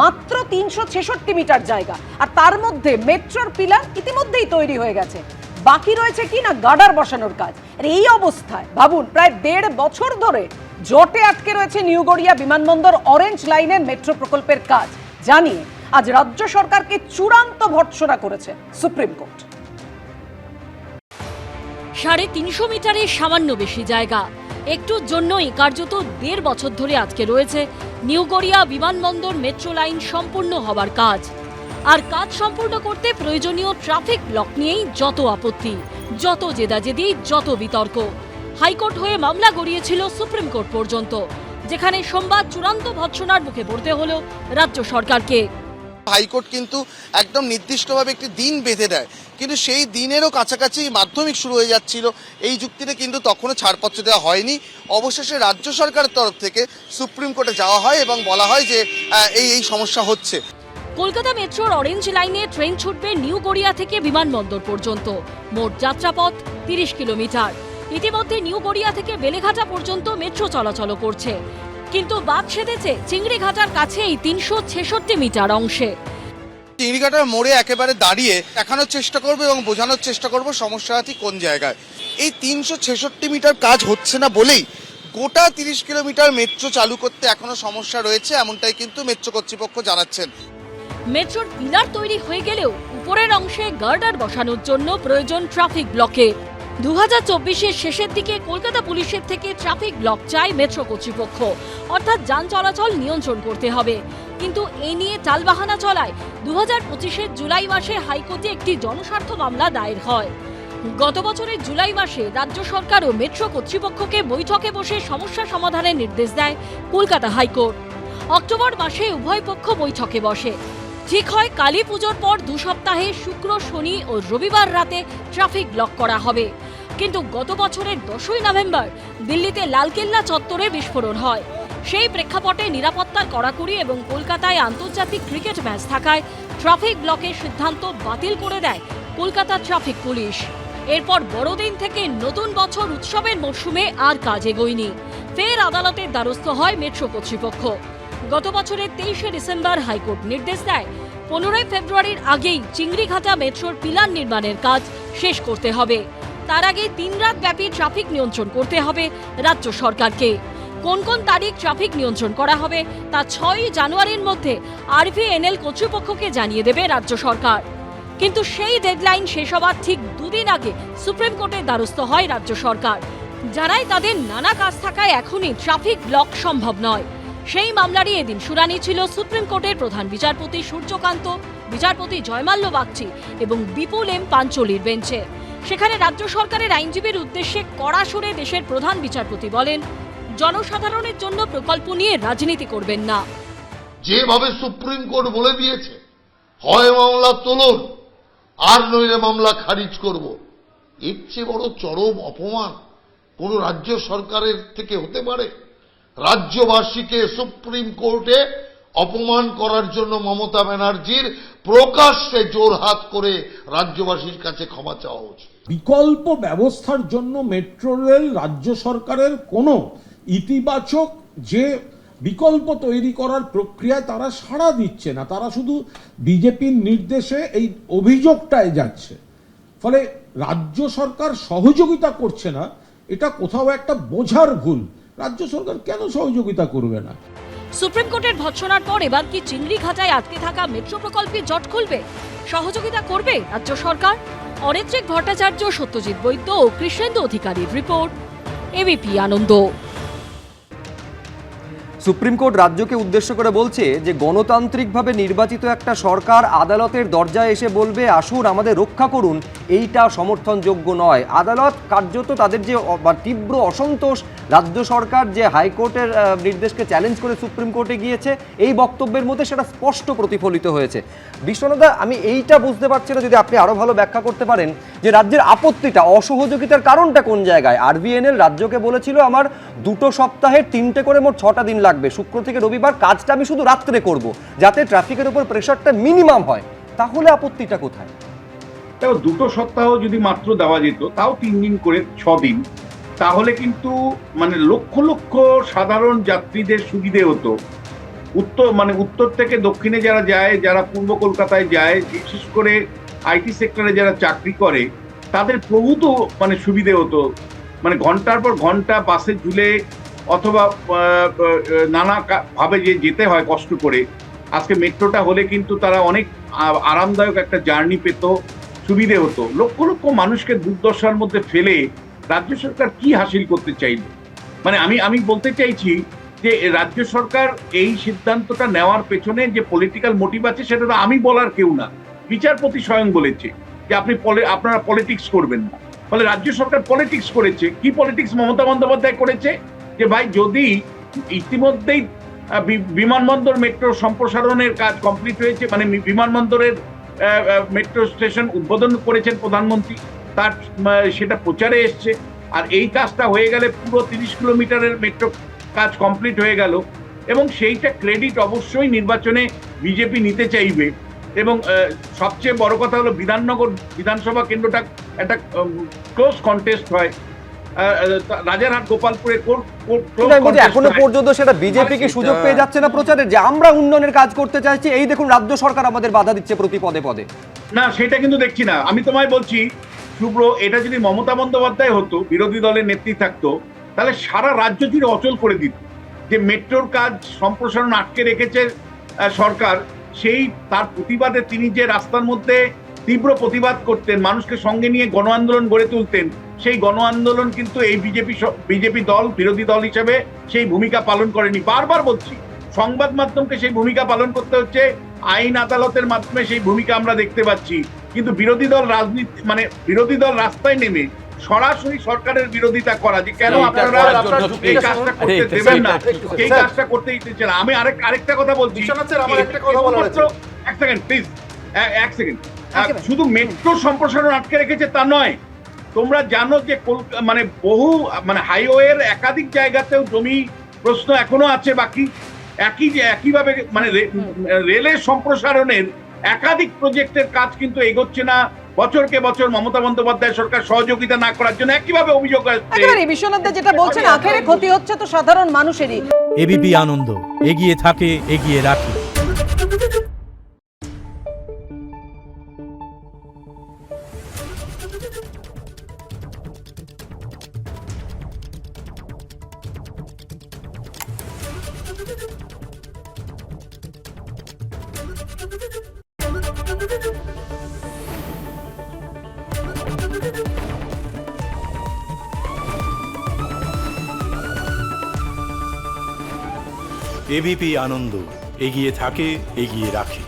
মাত্র 366 মিটার জায়গা, আর তার মধ্যে মেট্রোর পিলার ইতিমধ্যেই তৈরি হয়ে গেছে। বাকি রয়েছে কি না গার্ডার বসানোর কাজ। আর এই অবস্থায় ভাবুন, প্রায় 1.5 বছর ধরে জটে আটকে রয়েছে নিউ গড়িয়া বিমানবন্দর অরেঞ্জ লাইনের মেট্রো প্রকল্পের কাজ জানিয়ে আজ রাজ্য সরকারকে চূড়ান্ত ভর্ৎসনা করেছে সুপ্রিম কোর্ট। 350 মিটারের সামান্য বেশি জায়গা, একটুর জন্যই কার্যত 1.5 বছর ধরে আটকে রয়েছে নিউ গড়িয়া বিমানবন্দর মেট্রো লাইন সম্পূর্ণ হবার কাজ। আর কাজ সম্পূর্ণ করতে প্রয়োজনীয় ট্রাফিক ব্লক নিয়েই যত আপত্তি, যত জেদাজেদি, যত বিতর্ক। হাইকোর্ট হয়ে মামলা গড়িয়েছিল সুপ্রিম কোর্ট পর্যন্ত, যেখানে সোমবার চূড়ান্ত ভর্ৎসনার মুখে পড়তে হলো রাজ্য সরকারকে। হাইকোর্ট কিন্তু একদম নির্দিষ্টভাবে একটি দিন বেঁধে দেয়, কিন্তু সেই দিনেরও কাছাকাছি মাধ্যমিক শুরু হয়ে যাচ্ছিল। এই যুক্তিতে কিন্তু তখনও ছাড়পত্র দেওয়া হয়নি। অবশেষে রাজ্য সরকারের তরফ থেকে সুপ্রিম কোর্টে যাওয়া হয় এবং বলা হয় যে এই সমস্যা হচ্ছে। কলকাতা মেট্রোর অরেঞ্জ লাইনে ট্রেন ছুটবে নিউ গড়িয়া থেকে বিমানবন্দর পর্যন্ত। মোট যাত্রাপথ 30 কিলোমিটার। ইতিমধ্যে নিউ গড়িয়া থেকে বেলেঘাটা পর্যন্ত মেট্রো চলাচল করছে, কিন্তু বাদ সেধেছে চিংড়িঘাটার কাছে এই 366 মিটার অংশে। চিংড়িঘাটার মোড়ে একেবারে দাঁড়িয়ে দেখানোর চেষ্টা করবো এবং বোঝানোর চেষ্টা করবো সমস্যাটি কোন জায়গায়। এই 366 মিটার কাজ হচ্ছে না বলেই গোটা 30 কিলোমিটার মেট্রো চালু করতে এখনো সমস্যা রয়েছে, এমনটাই কিন্তু মেট্রো কর্তৃপক্ষ জানাচ্ছেন। মেট্রোর পিলার তৈরি হয়ে গেলেও উপরের অংশে গার্ডার বসানোর জন্য প্রয়োজন ট্রাফিক ব্লকে। 2024-এর শেষের দিকে কলকাতা পুলিশের থেকে ট্রাফিক ব্লক চায় মেট্রো কর্তৃপক্ষ, অর্থাৎ যান চলাচল নিয়ন্ত্রণ করতে হবে। কিন্তু এই নিয়ে টালবাহানা চলায় 2025-এর জুলাই মাসে হাইকোর্টে একটি জনস্বার্থ মামলা দায়ের হয়। গত বছরের জুলাই মাসে রাজ্য সরকার ও মেট্রো কর্তৃপক্ষকে বৈঠকে বসে সমস্যা সমাধানের নির্দেশ দেয় কলকাতা হাইকোর্ট। অক্টোবর মাসে উভয় পক্ষ বৈঠকে বসে। ঠিক হয় কালী পুজোর পর 2 সপ্তাহে শুক্র, শনি ও রবিবার রাতে ট্রাফিক ব্লক করা হবে। কিন্তু গত বছরের 10ই নভেম্বর দিল্লিতে লালকেল্লা চত্বরে বিস্ফোরণ হয়। সেই প্রেক্ষাপটে নিরাপত্তার কড়াকড়ি এবং কলকাতায় আন্তর্জাতিক ক্রিকেট ম্যাচ থাকায় ট্রাফিক ব্লকের সিদ্ধান্ত বাতিল করে দেয় কলকাতা ট্রাফিক পুলিশ। এরপর বড়দিন থেকে নতুন বছর উৎসবের মরশুমে আর কাজ এগোয়নি। ফের আদালতের দ্বারস্থ হয় মেট্রো কর্তৃপক্ষ। গত বছরের 23শে ডিসেম্বর হাইকোর্ট নির্দেশ দেয় 15ই ফেব্রুয়ারির আগেই চিংড়িঘাটা মেট্রোর পিলার নির্মাণের কাজ শেষ করতে হবে। তার আগে 3 রাত ব্যাপী ট্রাফিক নিয়ন্ত্রণ করতে হবে রাজ্য সরকারকে। কোন কোন তারিখ ট্রাফিক নিয়ন্ত্রণ করা হবে তা 6ই জানুয়ারির মধ্যে RVNL কর্তৃপক্ষকে জানিয়ে দেবে রাজ্য সরকার। কিন্তু সেই ডেডলাইন শেষ হবার ঠিক 2 দিন আগে সুপ্রিম কোর্টের দ্বারস্থ হয় রাজ্য সরকার, জানায় তাদের নানা কাজ থাকায় এখনই ট্রাফিক ব্লক সম্ভব নয়। সেই মামলারই এদিন শুনানি ছিল সুপ্রিম কোর্টের প্রধান বিচারপতি সূর্যকান্ত, বিচারপতি জয়মাল্য বাগচি এবং বিপুল এম পাঞ্চলির বেঞ্চে। সেখানে রাজ্য সরকারের আইনজীবীর উদ্দেশ্যে কড়া সুরে দেশের প্রধান বিচারপতি বলেন, জনসাধারণের জন্য প্রকল্প নিয়ে রাজনীতি করবেন না। যেভাবে সুপ্রিম কোর্ট বলে দিয়েছে, হয় মামলা তুলুন আর নইলে মামলা খারিজ করব, এর চেয়ে বড় চরম অপমান কোন রাজ্য সরকারের থেকে হতে পারে? রাজ্যবাসীকে সুপ্রিম কোর্টে অপমান করার জন্য মমতা ব্যানার্জির প্রকাশ্যে জোরহাত করে রাজ্যবাসীর কাছে ক্ষমা চাওয়া উচিত। বিকল্প ব্যবস্থার জন্য মেট্রো রেল রাজ্য সরকারের কোনো ইতিবাচক যে বিকল্প তৈরি করার প্রক্রিয়ায় তারা সাড়া দিচ্ছে না, তারা শুধু বিজেপির নির্দেশে এই অভিযোগটায় যাচ্ছে। ফলে রাজ্য সরকার সহযোগিতা করছে না, এটা কোথাও একটা বোঝার ভুল। রাজ্য সরকার কেন সহযোগিতা করবে না? সুপ্রিম কোর্টের ভৎসনার পর এবার কি চিংড়িঘাটায় আটকে থাকা মেট্রো প্রকল্পে জট খুলবে? সহযোগিতা করবে রাজ্য সরকার? অরিত্রিক ভট্টাচার্য, সত্যজিৎ বৈদ্য ও কৃষ্ণেন্দু অধিকারীর রিপোর্ট, এবিপি আনন্দ। সুপ্রিম কোর্ট রাজ্যকে উদ্দেশ্য করে বলছে যে গণতান্ত্রিকভাবে নির্বাচিত একটা সরকার আদালতের দরজায় এসে বলবে আসুন আমাদের রক্ষা করুন, এইটা সমর্থনযোগ্য নয়। আদালত কার্যত তাদের যে তীব্র অসন্তোষ রাজ্য সরকার যে হাইকোর্টের নির্দেশকে চ্যালেঞ্জ করে সুপ্রিম কোর্টে গিয়েছে, এই বক্তব্যের মধ্যে সেটা স্পষ্ট প্রতিফলিত হয়েছে। বিশ্বনাথদা, আমি এইটা বুঝতে পারছি না, যদি আপনি আরো ভালো ব্যাখ্যা করতে পারেন যে রাজ্যের আপত্তিটা, অসহযোগিতার কারণটা কোন জায়গায়? RVNL রাজ্যকে বলেছিল আমার 2 সপ্তাহে 3টে করে মোট 6টা দিন লাগবে, শুক্র থেকে রবিবার কাজটা আমি শুধু রাত্রে করব, যাতে ট্রাফিকের উপর প্রেশারটা মিনিমাম হয়। তাহলে আপত্তিটা কোথায়? তাও 2 সপ্তাহ যদি মাত্র দেওয়া যেত, তাও 3 দিন করে 6 দিন, তাহলে কিন্তু মানে লক্ষ লক্ষ সাধারণ যাত্রীদের সুবিধে হতো। উত্তর থেকে দক্ষিণে যারা যায়, যারা পূর্ব কলকাতায় যায়, বিশেষ করে আইটি সেক্টরে যারা চাকরি করে, তাদের প্রভূত সুবিধে হতো। ঘন্টার পর ঘন্টা বাসে ঝুলে অথবা নানা ভাবে যে যেতে হয় কষ্ট করে, আজকে মেট্রোটা হলে কিন্তু তারা অনেক আরামদায়ক একটা জার্নি পেত, সুবিধে হতো। লক্ষ লক্ষ মানুষকে দুর্দশার মধ্যে ফেলে রাজ্য সরকার কি হাসিল করতে চাইল? আমি বলতে চাইছি যে রাজ্য সরকার এই সিদ্ধান্তটা নেওয়ার পেছনে যে পলিটিক্যাল মোটিভ আছে সেটা তো আমি বলার কেউ না, বিচারপতি স্বয়ং বলেছে যে আপনারা পলিটিক্স করবেন না। ফলে রাজ্য সরকার পলিটিক্স করেছে। কি পলিটিক্স মমতা বন্দ্যোপাধ্যায় করেছে? যে ভাই, যদি ইতিমধ্যেই বিমানবন্দর মেট্রো সম্প্রসারণের কাজ কমপ্লিট হয়েছে, বিমানবন্দরের মেট্রো স্টেশন উদ্বোধন করেছেন প্রধানমন্ত্রী, তার সেটা প্রচারে এসছে, আর এই কাজটা হয়ে গেলে পুরো 30 কিলোমিটারের মেট্রো কাজ কমপ্লিট হয়ে গেল, এবং সেইটা ক্রেডিট অবশ্যই নির্বাচনে বিজেপি নিতে চাইবে। এবং সবচেয়ে বড় কথা হলো বিধাননগর বিধানসভা কেন্দ্রটা একটা ক্লোজ কন্টেস্ট হয়, রাজারহাট গোপালপুরে এখনো পর্যন্ত সেটা বিজেপি কি সুযোগ পেয়ে যাচ্ছে না প্রচারের, যে আমরা উন্নয়নের কাজ করতে চাইছি, এই দেখুন রাজ্য সরকার আমাদের বাধা দিচ্ছে প্রতি পদে পদে? না, সেটা কিন্তু দেখছি না। আমি তোমায় বলছি শুভ্র, এটা যদি মমতা বন্দ্যোপাধ্যায় হতো, বিরোধী দলের নেত্রী থাকতো, তাহলে সারা রাজ্য জুড়ে অচল করে দিত। যে মেট্রোর কাজ সম্প্রসারণ আটকে রেখেছে সরকার, সেই তার প্রতিবাদে তিনি যে রাস্তার মধ্যে তীব্র প্রতিবাদ করতেন, মানুষকে সঙ্গে নিয়ে গণ আন্দোলন গড়ে তুলতেন, সেই গণ আন্দোলন কিন্তু এই বিজেপি দল বিরোধী দল হিসেবে সেই ভূমিকা পালন করেনি। বারবার বলছি, সংবাদ মাধ্যমকে সেই ভূমিকা পালন করতে হচ্ছে, আইন আদালতের মাধ্যমে সেই ভূমিকা আমরা দেখতে পাচ্ছি। কিন্তু বিরোধী দল রাস্তায় নেমে সরাসরি সরকারের বিরোধিতা করা, যে কেন আপনারা এই কাজটা করতে দেবেন না, এই কাজটা করতে দিচ্ছে না। আমি আরেকটা কথা বলছি, এক সেকেন্ড প্লিজ, এক সেকেন্ড। শুধু মেট্রো সম্প্রসারণ আটকে রেখেছে তা নয়, তোমরা জানো যে বহু হাইওয়ের একাধিক জায়গাতেও জমি প্রশ্ন এখনো আছে বাকি। একইভাবে রেলের সম্প্রসারণের একাধিক প্রজেক্টের কাজ কিন্তু এগোচ্ছে না, বছরকে বছর মমতা বন্দ্যোপাধ্যায় সরকার সহযোগিতা না করার জন্য একইভাবে অভিযোগ আসছে। বিশ্বনাথ যেটা বলছেন, আখেরে ক্ষতি হচ্ছে তো সাধারণ মানুষেরই। এবিপি আনন্দ, এগিয়ে থাকে, এগিয়ে রাখে। এবিপি আনন্দ, এগিয়ে থাকে, এগিয়ে রাখে।